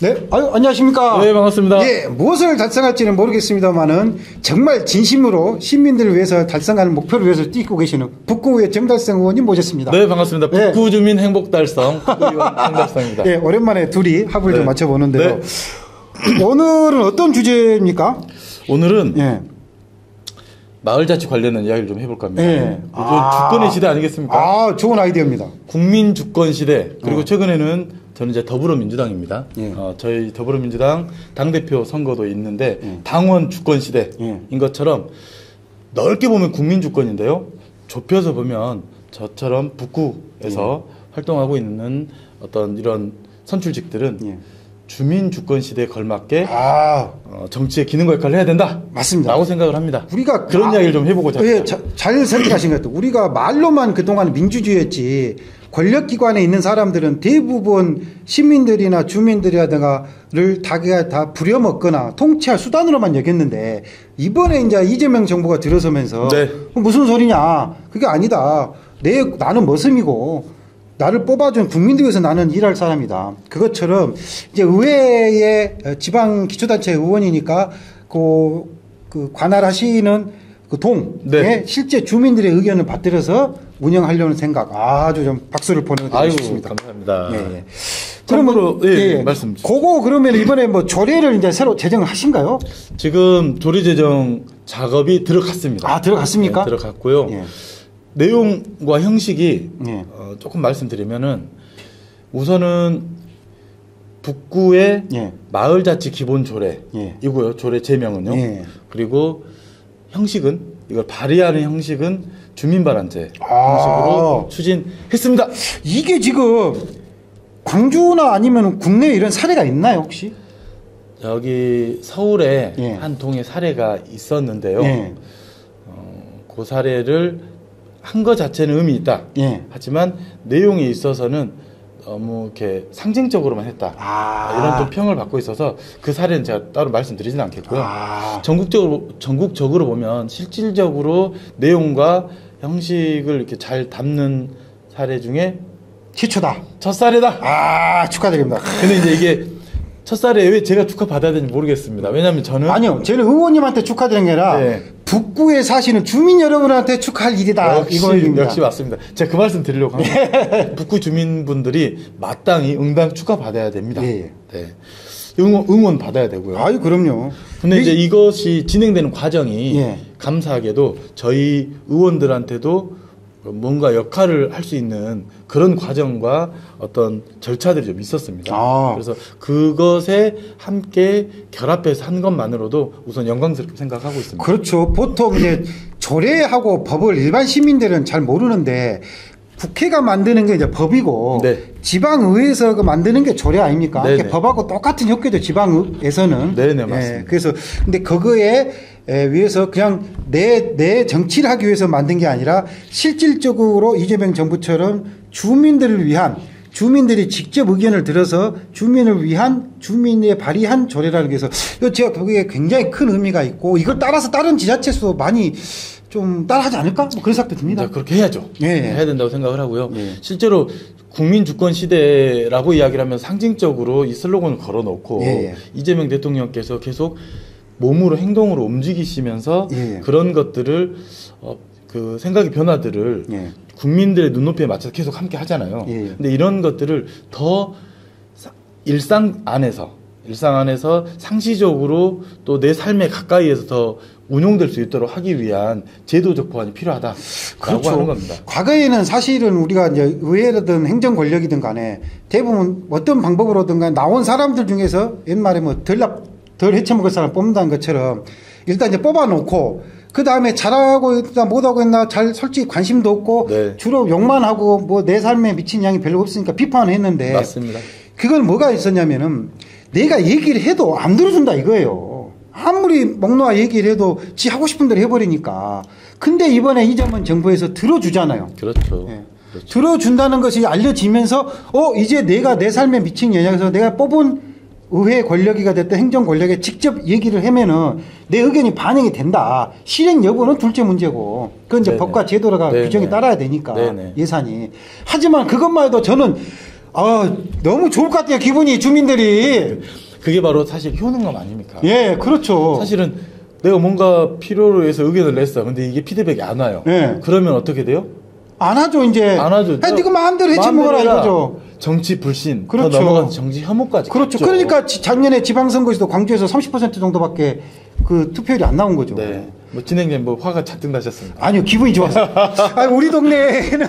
네, 안녕하십니까. 네, 반갑습니다. 예, 무엇을 달성할지는 모르겠습니다만은 정말 진심으로 시민들을 위해서 달성하는 목표를 위해서 뛰고 계시는 북구의 정달성 의원님 모셨습니다. 네, 반갑습니다. 북구 주민 행복 달성 북구의원 정달성입니다. 예, 오랜만에 둘이 합을 좀 맞춰보는데요. 네. 오늘은 어떤 주제입니까? 오늘은 마을자치 관련된 이야기를 좀 해볼까 합니다. 예. 요즘 주권의 시대 아니겠습니까? 아, 좋은 아이디어입니다. 국민 주권 시대. 그리고 최근에는 저는 이제 더불어민주당입니다. 예. 저희 더불어민주당 당대표 선거도 있는데 당원 주권 시대인 것처럼 넓게 보면 국민 주권인데요. 좁혀서 보면 저처럼 북구에서 활동하고 있는 어떤 이런 선출직들은 주민 주권 시대에 걸맞게 정치의 기능과 역할을 해야 된다. 맞습니다. 라고 생각을 합니다. 우리가 그런 이야기를 좀 해보고자 합니다. 예, 잘 선택하신 것 같아요. 우리가 말로만 그동안 민주주의였지 권력기관에 있는 사람들은 대부분 시민들이나 주민들이라든가를 다 부려먹거나 통치할 수단으로만 여겼는데 이번에 이제 이재명 정부가 들어서면서 무슨 소리냐. 그게 아니다. 나는 머슴이고 나를 뽑아준 국민들 위해서 나는 일할 사람이다. 그것처럼 이제 의회의 지방 기초단체 의원이니까 그 관할하시는 그 동에 실제 주민들의 의견을 받들어서 운영하려는 생각 아주 좀 박수를 보내드리고 싶습니다. 감사합니다. 예. 그러면 말씀 주세요. 그거 그러면 이번에 뭐 조례를 이제 새로 제정을 하신가요? 지금 조례 제정 작업이 들어갔습니다. 아, 들어갔습니까? 네, 들어갔고요. 내용과 형식이 조금 말씀드리면은 우선은 북구의 마을자치 기본 조례이고요. 조례 제명은요. 그리고 형식은 이걸 발의하는 형식은 주민발언제 형식으로 추진했습니다. 이게 지금 광주나 아니면 국내에 이런 사례가 있나요 혹시? 여기 서울에 한 동의 사례가 있었는데요. 그 사례를 한 것 자체는 의미 있다. 하지만 내용에 있어서는 너무 이렇게 상징적으로만 했다. 이런 좀 평을 받고 있어서 그 사례는 제가 따로 말씀드리지는 않겠고요. 전국적으로 보면 실질적으로 내용과 형식을 이렇게 잘 담는 사례 중에 최초다. 첫 사례다. 축하드립니다. 근데 이제 이게 첫 사례에 왜 제가 축하받아야 되는지 모르겠습니다. 왜냐하면 저는 아니요, 저는 의원님한테 축하드리는 게 아니라 북구에 사시는 주민 여러분한테 축하할 일이다. 이거입니다. 역시 맞습니다. 제가 그 말씀 드리려고 합니다. 북구 주민분들이 마땅히 응당 축하받아야 됩니다. 응원 받아야 되고요. 아유, 그럼요. 근데 이제 이것이 진행되는 과정이 감사하게도 저희 의원들한테도 뭔가 역할을 할 수 있는 그런 과정과 어떤 절차들이 좀 있었습니다. 그래서 그것에 함께 결합해서 한 것만으로도 우선 영광스럽게 생각하고 있습니다. 그렇죠. 보통 이제 조례하고 법을 일반 시민들은 잘 모르는데 국회가 만드는 게 이제 법이고 지방의회에서 만드는 게 조례 아닙니까? 법하고 똑같은 효과죠. 지방에서는. 네네, 맞습니다. 그래서 근데 그거에 위해서 그냥 내 정치를 하기 위해서 만든 게 아니라 실질적으로 이재명 정부처럼 주민들을 위한 주민들이 직접 의견을 들어서 주민을 위한 주민의 발의한 조례라는 게 해서 제가 보기에 굉장히 큰 의미가 있고 이걸 따라서 다른 지자체에서도 많이 좀 따라하지 않을까? 뭐 그런 생각도 듭니다. 그렇게 해야죠. 해야 된다고 생각을 하고요. 실제로 국민 주권 시대라고 이야기를 하면 상징적으로 이 슬로건을 걸어놓고 이재명 대통령께서 계속 몸으로 행동으로 움직이시면서 그런 것들을 그 생각의 변화들을 국민들의 눈높이에 맞춰서 계속 함께 하잖아요. 근데 이런 것들을 더 일상 안에서 상시적으로 또 내 삶에 가까이에서 더 운용될 수 있도록 하기 위한 제도적 보완이 필요하다라고 하는 겁니다. 과거에는 사실은 우리가 이제 의회든 행정 권력이든 간에 대부분 어떤 방법으로든 간에 나온 사람들 중에서 옛말에 뭐 덜 헤쳐먹을 사람 뽑는다는 것처럼 일단 이제 뽑아놓고 그 다음에 잘하고 있나 못하고 있나 잘 솔직히 관심도 없고 주로 욕만 하고 뭐 내 삶에 미친 양이 별로 없으니까 비판을 했는데 맞습니다. 그건 뭐가 있었냐면은 내가 얘기를 해도 안 들어준다 이거예요. 아무리 목 놓아 얘기를 해도 지 하고 싶은 대로 해버리니까. 근데 이번에 이재명 정부에서 들어주잖아요. 그렇죠. 들어준다는 것이 알려지면서 이제 내가 내 삶에 미친 영향에서 내가 뽑은 의회 권력이가 됐든 행정 권력에 직접 얘기를 하면은 내 의견이 반영이 된다. 실행 여부는 둘째 문제고. 그건 이제 법과 제도가 규정에 따라야 되니까 예산이. 하지만 그것만 해도 저는 너무 좋을 것 같아요. 기분이 주민들이. 그게 바로 사실 효능감 아닙니까? 예, 그렇죠. 사실은 내가 뭔가 필요로 해서 의견을 냈어. 근데 이게 피드백이 안 와요. 예. 그러면 어떻게 돼요? 안 하죠, 이제. 안 하죠. 네가 마음대로 해치 먹어라 이거죠. 정치 불신, 그렇죠. 더 넘어가서 정치 혐오까지. 그렇죠. 갔죠. 그러니까 작년에 지방선거에서도 광주에서 30% 정도밖에 그 투표율이 안 나온 거죠. 네. 뭐 진행자님 뭐 화가 잔뜩 나셨습니다. 아니요, 기분이 좋았어요. 우리 동네에는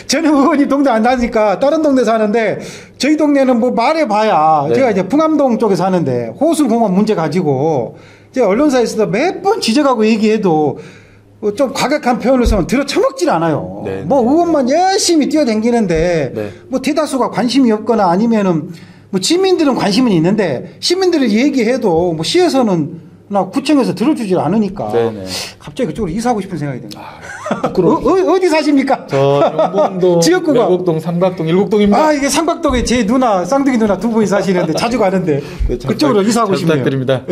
전임 의원이 동네 안 나니까 다른 동네 사는데 저희 동네는 뭐 말해봐야 네. 제가 이제 풍암동 쪽에 사는데 호수공원 문제 가지고 제가 언론사에서도 몇 번 지적하고 얘기해도 좀 과격한 표현을 쓰면 들어 처먹질 않아요. 네, 뭐 의원만 열심히 뛰어다니는데 네. 뭐 대다수가 관심이 없거나 아니면은 뭐 시민들은 관심은 있는데 시민들을 얘기해도 뭐 시에서는 나 구청에서 들어주질 않으니까 네네. 갑자기 그쪽으로 이사하고 싶은 생각이 듭니다. 어디 사십니까? 저 영봉동, 지역구가 외곡동, 삼각동, 일곡동입니다. 이게 삼각동에 제 누나 쌍둥이 누나 두 분이 사시는데 자주 가는데 네, 그쪽으로 이사하고 싶네요. 부탁드립니다.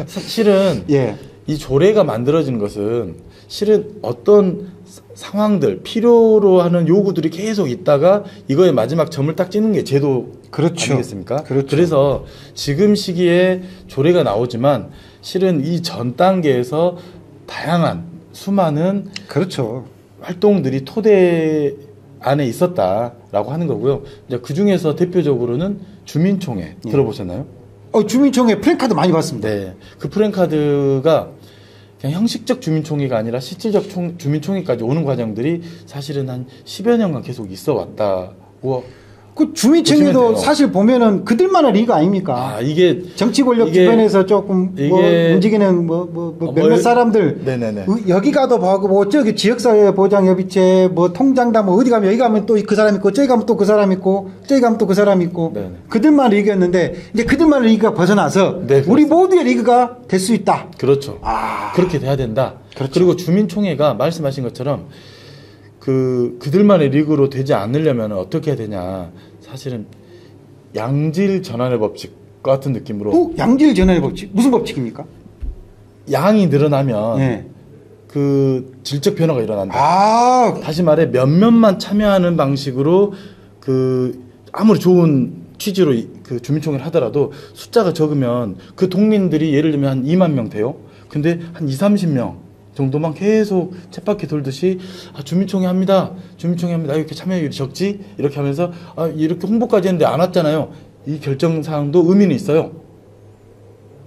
실은 예. 이 조례가 만들어지는 것은 실은 어떤 상황들 필요로 하는 요구들이 계속 있다가 이거에 마지막 점을 딱 찍는 게 제도 그렇죠. 아니겠습니까? 그렇죠. 그래서 지금 시기에 조례가 나오지만 실은 이 전 단계에서 다양한 수많은 그렇죠. 활동들이 토대 안에 있었다라고 하는 거고요. 이제 그 중에서 대표적으로는 주민총회 들어보셨나요? 주민총회 플랜카드 많이 봤습니다. 네. 그 플랜카드가 그냥 형식적 주민총회가 아니라 실질적 주민총회까지 오는 과정들이 사실은 한 10여 년간 계속 있어 왔다고. 그 주민총회도 사실 보면은 그들만의 리가 아닙니까? 이게 정치 권력 주변에서 조금 뭐 움직이는 몇몇 사람들. 네네네. 여기 가도 보고 뭐 저기 지역사회 보장협의체 뭐 통장다 뭐 어디 가면 여기 가면 또 그 사람 있고 저기 가면 또 그 사람 있고 저기 가면 또 그 사람 있고. 네네. 그들만의 리그였는데 이제 그들만의 리그가 벗어나서 우리 모두의 리그가 될 수 있다. 그렇죠. 그렇게 돼야 된다. 그렇죠. 그리고 주민총회가 말씀하신 것처럼 그들만의 리그로 되지 않으려면 어떻게 해야 되냐. 사실은 양질 전환의 법칙 같은 느낌으로. 양질 전환의 법칙? 무슨 법칙입니까? 양이 늘어나면 그 질적 변화가 일어난다. 다시 말해 몇몇만 참여하는 방식으로 아무리 좋은 취지로 그 주민총회를 하더라도 숫자가 적으면 그 동민들이 예를 들면 한 2만 명 돼요. 근데 한 20-30명 정도만 계속 쳇바퀴 돌듯이 주민총회 합니다. 이렇게 참여율이 적지? 이렇게 하면서 이렇게 홍보까지 했는데 안 왔잖아요. 이 결정사항도 의미는 있어요.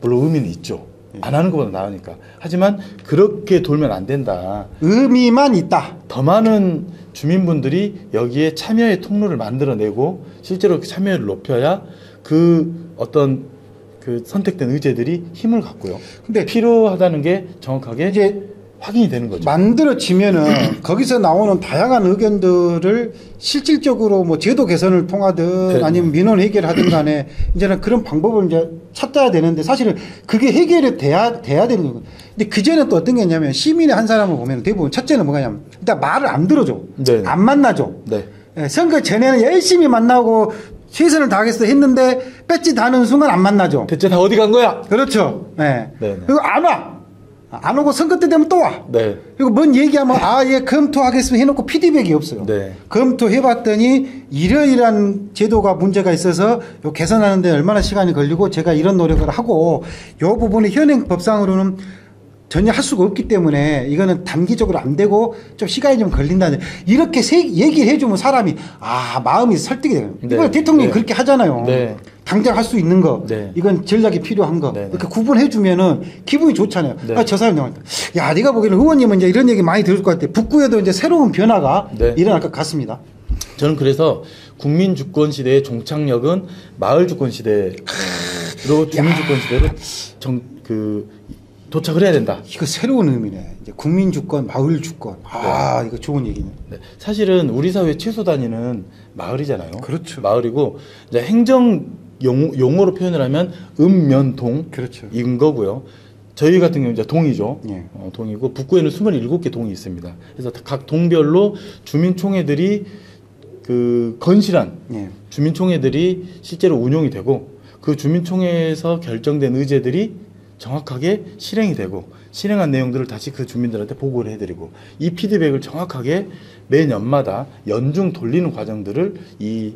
물론 의미는 있죠. 안 하는 것보다 나으니까. 하지만 그렇게 돌면 안 된다. 의미만 있다. 더 많은 주민분들이 여기에 참여의 통로를 만들어내고 실제로 참여율을 높여야 어떤 선택된 의제들이 힘을 갖고요. 근데 필요하다는 게 정확하게 이제 확인이 되는 거죠. 만들어지면은 거기서 나오는 다양한 의견들을 실질적으로 뭐 제도 개선을 통하든 아니면 민원 해결하든 간에 이제는 그런 방법을 이제 찾아야 되는데 사실은 그게 해결이 돼야 되는 거거든요. 근데 그전에 또 어떤 게 있냐면 시민의 한 사람을 보면 대부분 첫째는 뭐냐면 일단 말을 안 들어줘. 안 만나죠. 선거 전에는 열심히 만나고 최선을 다하겠어 했는데 배지 다는 순간 안 만나죠. 대체 다 어디 간 거야? 그렇죠. 그리고 안 와. 안 오고 선거 때 되면 또 와. 그리고 뭔 얘기하면 검토하겠습니다 해놓고 피드백이 없어요. 검토해봤더니 이러이러한 제도가 문제가 있어서 요 개선하는데 얼마나 시간이 걸리고 제가 이런 노력을 하고 요 부분에 현행 법상으로는 전혀 할 수가 없기 때문에 이거는 단기적으로 안 되고 좀 시간이 좀 걸린다는 이렇게 얘기를 해주면 사람이 마음이 설득이 돼요. 이걸 대통령이 그렇게 하잖아요. 당장 할 수 있는 거, 이건 전략이 필요한 거 이렇게 구분해주면은 기분이 좋잖아요. 저 사람 내가 보기에는 의원님은 이제 이런 얘기 많이 들을 것 같아. 북구에도 이제 새로운 변화가 일어날 것 같습니다. 저는 그래서 국민 주권 시대의 종착역은 마을 주권 시대로 주민 주권 시대로 도착을 해야 된다. 이거 새로운 의미네. 이제 국민주권, 마을주권. 이거 좋은 얘기네. 사실은 우리 사회 최소 단위는 마을이잖아요. 그렇죠. 마을이고, 이제 행정 용어로 표현을 하면 읍면동. 그렇죠. 인 거고요. 저희 같은 경우는 이제 동이죠. 동이고, 북구에는 27개 동이 있습니다. 그래서 각 동별로 주민총회들이 건실한 주민총회들이 실제로 운용이 되고, 그 주민총회에서 결정된 의제들이 정확하게 실행이 되고 실행한 내용들을 다시 그 주민들한테 보고를 해드리고 이 피드백을 정확하게 매년마다 연중 돌리는 과정들을 이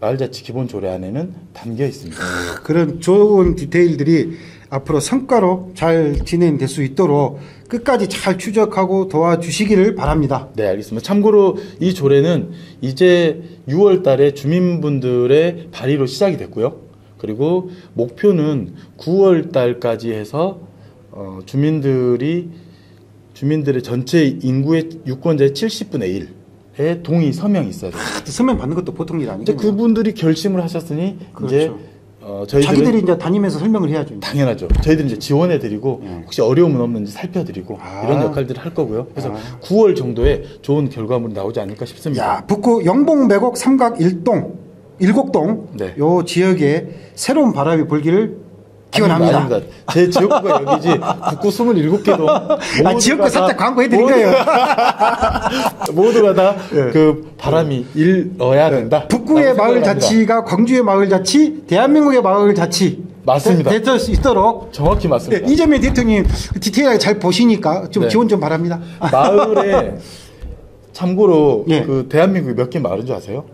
마을자치 기본조례 안에는 담겨 있습니다. 그런 좋은 디테일들이 앞으로 성과로 잘 진행될 수 있도록 끝까지 잘 추적하고 도와주시기를 바랍니다. 네, 알겠습니다. 참고로 이 조례는 이제 6월 달에 주민분들의 발의로 시작이 됐고요. 그리고 목표는 9월 달까지 해서 주민들의 전체 인구의 유권자의 70분의 1의 동의 서명이 있어야 돼요. 서명 받는 것도 보통 일 아니죠. 그분들이 결심을 하셨으니 그렇죠. 이제 자기들이 이제 다니면서 설명을 해야죠. 당연하죠. 저희들이 이제 지원해드리고 혹시 어려움은 없는지 살펴드리고 이런 역할들을 할 거고요. 그래서 9월 정도에 좋은 결과물이 나오지 않을까 싶습니다. 야, 북구 영봉 매곡 삼각 일곡동 네. 요 지역에 새로운 바람이 불기를 기원합니다. 아닙니다. 제 지역구가 여기지 북구 27개도 지역구 살짝 광고해드린 거예요. 모두가 다 그 바람이 일어야 된다. 북구의 마을 자치가 광주의 마을 자치, 대한민국의 마을 자치 맞습니다. 될 수 있도록 정확히 맞습니다. 네, 이재명 대통령님 디테일하게 잘 보시니까 좀 지원 좀 바랍니다. 마을에 참고로 그 대한민국에 몇 개 마을인 줄 아세요?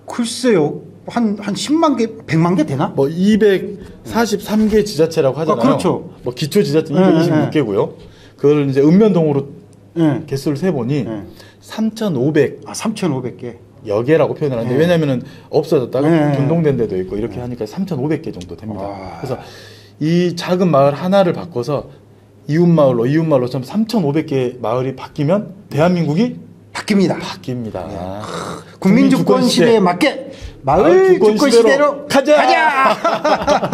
글쎄요. 한 10만 개, 100만 개 되나? 뭐 243개 지자체라고 하잖아요. 그렇죠. 뭐 기초 지자체 226개고요. 그걸 이제 읍면동으로 개수를 세 보니 3,500. 3,500개. 여개라고 표현을 하는데 왜냐면은 없어졌다가 변동된 데도 있고 이렇게 하니까 3,500개 정도 됩니다. 그래서 이 작은 마을 하나를 바꿔서 이웃마을로 좀 3,500개 마을이 바뀌면 대한민국이 바뀝니다. 국민주권 시대에 맞게 마을 주권 시대로 가자!